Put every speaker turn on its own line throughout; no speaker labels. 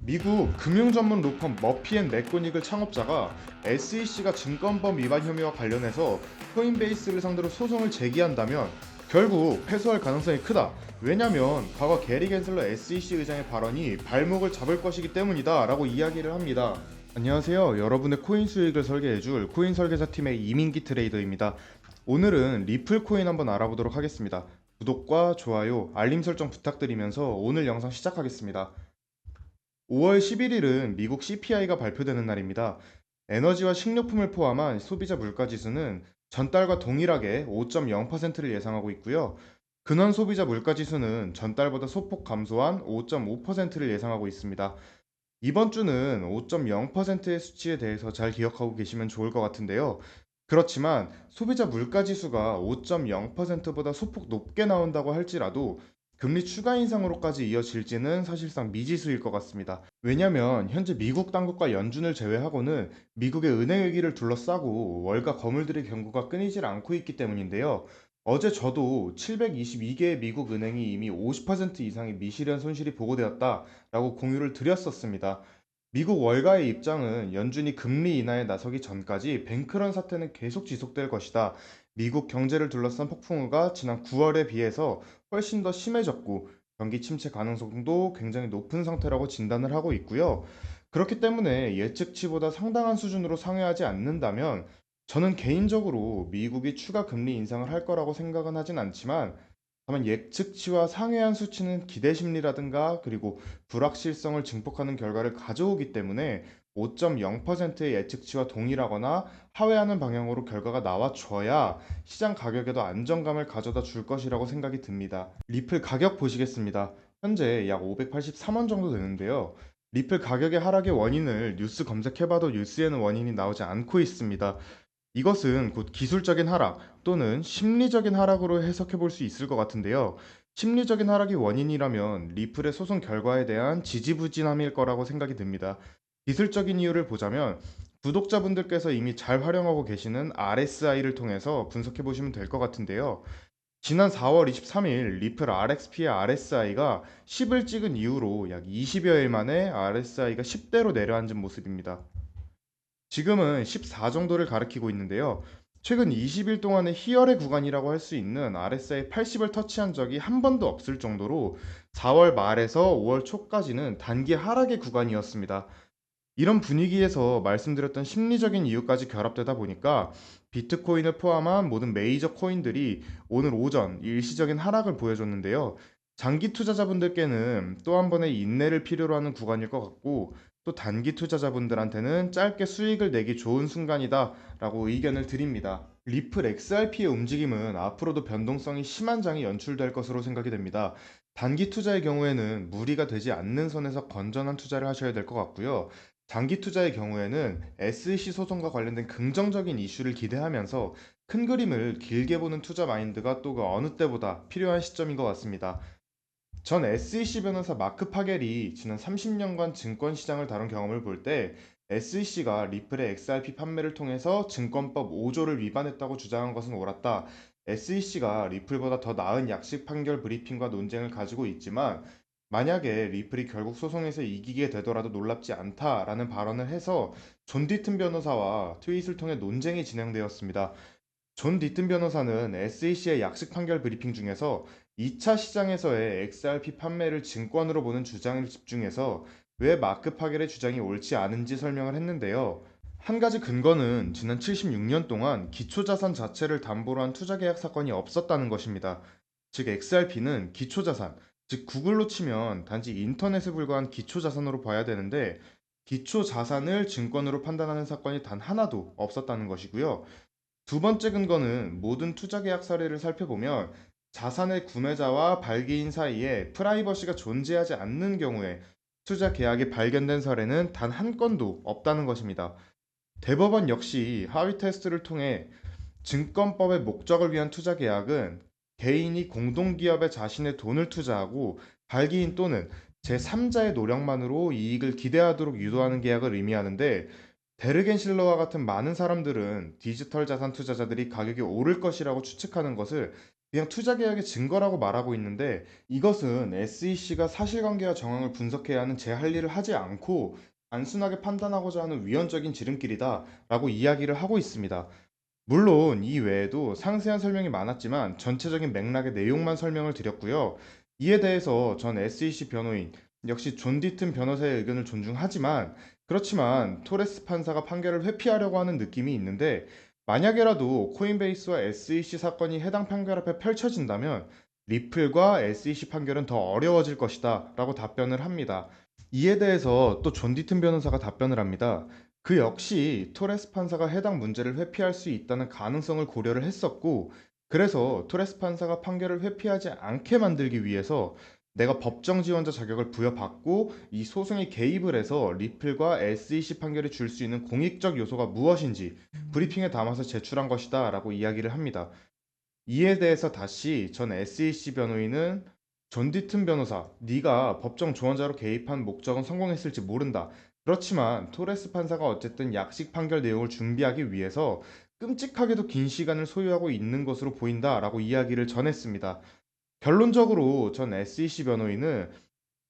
미국 금융 전문 로펌 머피앤맥고니글 창업자가 SEC가 증권법 위반 혐의와 관련해서 코인베이스를 상대로 소송을 제기한다면 결국 패소할 가능성이 크다. 왜냐면 과거 게리 겐슬러 SEC 의장의 발언이 발목을 잡을 것이기 때문이다 라고 이야기를 합니다. 안녕하세요. 여러분의 코인 수익을 설계해줄 코인 설계사 팀의 이민기 트레이더입니다. 오늘은 리플 코인 한번 알아보도록 하겠습니다. 구독과 좋아요, 알림 설정 부탁드리면서 오늘 영상 시작하겠습니다. 5월 11일은 미국 CPI가 발표되는 날입니다. 에너지와 식료품을 포함한 소비자 물가 지수는 전달과 동일하게 5.0%를 예상하고 있고요. 근원 소비자 물가 지수는 전달보다 소폭 감소한 5.5%를 예상하고 있습니다. 이번 주는 5.0%의 수치에 대해서 잘 기억하고 계시면 좋을 것 같은데요. 그렇지만 소비자 물가 지수가 5.0%보다 소폭 높게 나온다고 할지라도 금리 추가 인상으로까지 이어질지는 사실상 미지수일 것 같습니다. 왜냐하면 현재 미국 당국과 연준을 제외하고는 미국의 은행 위기를 둘러싸고 월가 거물들의 경고가 끊이질 않고 있기 때문인데요. 어제 저도 722개의 미국 은행이 이미 50% 이상의 미실현 손실이 보고되었다라고 공유를 드렸었습니다. 미국 월가의 입장은 연준이 금리 인하에 나서기 전까지 뱅크런 사태는 계속 지속될 것이다. 미국 경제를 둘러싼 폭풍우가 지난 9월에 비해서 훨씬 더 심해졌고 경기 침체 가능성도 굉장히 높은 상태라고 진단을 하고 있고요. 그렇기 때문에 예측치보다 상당한 수준으로 상회하지 않는다면 저는 개인적으로 미국이 추가 금리 인상을 할 거라고 생각은 하진 않지만 다만 예측치와 상회한 수치는 기대 심리라든가 그리고 불확실성을 증폭하는 결과를 가져오기 때문에 5.0%의 예측치와 동일하거나 하회하는 방향으로 결과가 나와줘야 시장 가격에도 안정감을 가져다 줄 것이라고 생각이 듭니다. 리플 가격 보시겠습니다. 현재 약 583원 정도 되는데요. 리플 가격의 하락의 원인을 뉴스 검색해봐도 뉴스에는 원인이 나오지 않고 있습니다. 이것은 곧 기술적인 하락 또는 심리적인 하락으로 해석해 볼 수 있을 것 같은데요. 심리적인 하락이 원인이라면 리플의 소송 결과에 대한 지지부진함일 거라고 생각이 듭니다. 기술적인 이유를 보자면 구독자분들께서 이미 잘 활용하고 계시는 RSI를 통해서 분석해 보시면 될 것 같은데요. 지난 4월 23일 리플 RXP의 RSI가 10을 찍은 이후로 약 20여 일 만에 RSI가 10대로 내려앉은 모습입니다. 지금은 14 정도를 가리키고 있는데요. 최근 20일 동안의 희열의 구간이라고 할 수 있는 RSI 80을 터치한 적이 한 번도 없을 정도로 4월 말에서 5월 초까지는 단기 하락의 구간이었습니다. 이런 분위기에서 말씀드렸던 심리적인 이유까지 결합되다 보니까 비트코인을 포함한 모든 메이저 코인들이 오늘 오전 일시적인 하락을 보여줬는데요. 장기 투자자분들께는 또 한 번의 인내를 필요로 하는 구간일 것 같고 또 단기 투자자분들한테는 짧게 수익을 내기 좋은 순간이다라고 의견을 드립니다. 리플 XRP의 움직임은 앞으로도 변동성이 심한 장이 연출될 것으로 생각이 됩니다. 단기 투자의 경우에는 무리가 되지 않는 선에서 건전한 투자를 하셔야 될 것 같고요. 장기 투자의 경우에는 SEC 소송과 관련된 긍정적인 이슈를 기대하면서 큰 그림을 길게 보는 투자 마인드가 또 그 어느 때보다 필요한 시점인 것 같습니다. 전 SEC 변호사 마크 파겔이 지난 30년간 증권 시장을 다룬 경험을 볼 때 SEC가 리플의 XRP 판매를 통해서 증권법 5조를 위반했다고 주장한 것은 옳았다. SEC가 리플보다 더 나은 약식 판결 브리핑과 논쟁을 가지고 있지만 만약에 리플이 결국 소송에서 이기게 되더라도 놀랍지 않다라는 발언을 해서 존 디튼 변호사와 트윗을 통해 논쟁이 진행되었습니다. 존 디튼 변호사는 SEC의 약식 판결 브리핑 중에서 2차 시장에서의 XRP 판매를 증권으로 보는 주장을 집중해서 왜 마크 파겔의 주장이 옳지 않은지 설명을 했는데요. 한 가지 근거는 지난 76년 동안 기초자산 자체를 담보로 한 투자계약 사건이 없었다는 것입니다. 즉 XRP는 기초자산, 즉 구글로 치면 단지 인터넷에 불과한 기초자산으로 봐야 되는데 기초자산을 증권으로 판단하는 사건이 단 하나도 없었다는 것이고요. 두 번째 근거는 모든 투자 계약 사례를 살펴보면 자산의 구매자와 발기인 사이에 프라이버시가 존재하지 않는 경우에 투자 계약이 발견된 사례는 단 한 건도 없다는 것입니다. 대법원 역시 하위 테스트를 통해 증권법의 목적을 위한 투자 계약은 개인이 공동기업에 자신의 돈을 투자하고 발기인 또는 제3자의 노력만으로 이익을 기대하도록 유도하는 계약을 의미하는데 베르겐실러와 같은 많은 사람들은 디지털 자산 투자자들이 가격이 오를 것이라고 추측하는 것을 그냥 투자 계약의 증거라고 말하고 있는데 이것은 SEC가 사실관계와 정황을 분석해야 하는 제 할 일을 하지 않고 단순하게 판단하고자 하는 위헌적인 지름길이다라고 이야기를 하고 있습니다. 물론 이 외에도 상세한 설명이 많았지만 전체적인 맥락의 내용만 설명을 드렸고요. 이에 대해서 전 SEC 변호인, 역시 존 디튼 변호사의 의견을 존중하지만 그렇지만 토레스 판사가 판결을 회피하려고 하는 느낌이 있는데 만약에라도 코인베이스와 SEC 사건이 해당 판결 앞에 펼쳐진다면 리플과 SEC 판결은 더 어려워질 것이다 라고 답변을 합니다. 이에 대해서 또 존 디튼 변호사가 답변을 합니다. 그 역시 토레스 판사가 해당 문제를 회피할 수 있다는 가능성을 고려를 했었고, 그래서 토레스 판사가 판결을 회피하지 않게 만들기 위해서 내가 법정 지원자 자격을 부여받고 이 소송에 개입을 해서 리플과 SEC 판결이 줄 수 있는 공익적 요소가 무엇인지 브리핑에 담아서 제출한 것이다 라고 이야기를 합니다. 이에 대해서 다시 전 SEC 변호인은 존 디튼 변호사, 네가 법정 조언자로 개입한 목적은 성공했을지 모른다. 그렇지만 토레스 판사가 어쨌든 약식 판결 내용을 준비하기 위해서 끔찍하게도 긴 시간을 소요하고 있는 것으로 보인다라고 이야기를 전했습니다. 결론적으로 전 SEC 변호인은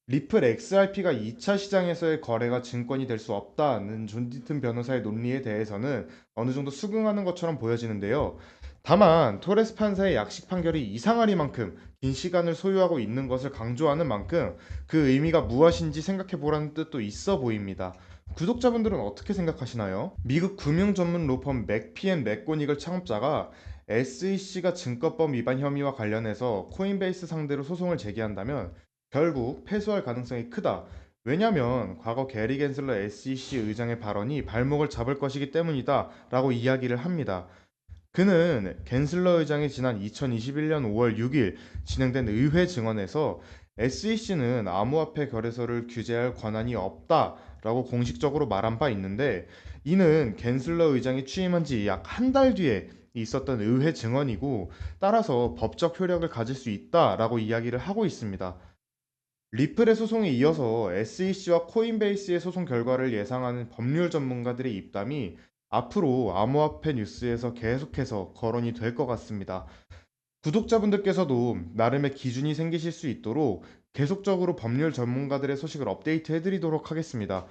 리플 XRP가 2차 시장에서의 거래가 증권이 될 수 없다는 존 디튼 변호사의 논리에 대해서는 어느 정도 수긍하는 것처럼 보여지는데요. 다만 토레스 판사의 약식 판결이 이상하리만큼 긴 시간을 소요하고 있는 것을 강조하는 만큼 그 의미가 무엇인지 생각해 보라는 뜻도 있어 보입니다. 구독자분들은 어떻게 생각하시나요? 미국 금융 전문 로펌 맥피앤 맥고닉을 창업자가 SEC가 증권법 위반 혐의와 관련해서 코인베이스 상대로 소송을 제기한다면 결국 패소할 가능성이 크다. 왜냐면 과거 게리 겐슬러 SEC 의장의 발언이 발목을 잡을 것이기 때문이다 라고 이야기를 합니다. 그는 겐슬러 의장이 지난 2021년 5월 6일 진행된 의회 증언에서 SEC는 암호화폐 거래소를 규제할 권한이 없다라고 공식적으로 말한 바 있는데 이는 겐슬러 의장이 취임한 지 약 한 달 뒤에 있었던 의회 증언이고 따라서 법적 효력을 가질 수 있다라고 이야기를 하고 있습니다. 리플의 소송에 이어서 SEC와 코인베이스의 소송 결과를 예상하는 법률 전문가들의 입담이 앞으로 암호화폐 뉴스에서 계속해서 거론이 될 것 같습니다. 구독자분들께서도 나름의 기준이 생기실 수 있도록 계속적으로 법률 전문가들의 소식을 업데이트 해드리도록 하겠습니다.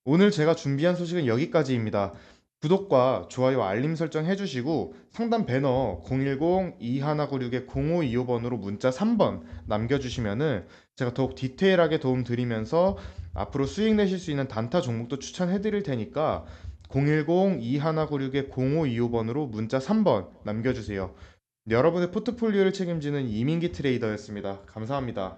오늘 제가 준비한 소식은 여기까지입니다. 구독과 좋아요 알림 설정 해주시고 상단 배너 010-2196-0525번으로 문자 3번 남겨주시면은 제가 더욱 디테일하게 도움 드리면서 앞으로 수익 내실 수 있는 단타 종목도 추천해 드릴 테니까 010-2196-0525번으로 문자 3번 남겨주세요. 여러분의 포트폴리오를 책임지는 이민기 트레이더였습니다. 감사합니다.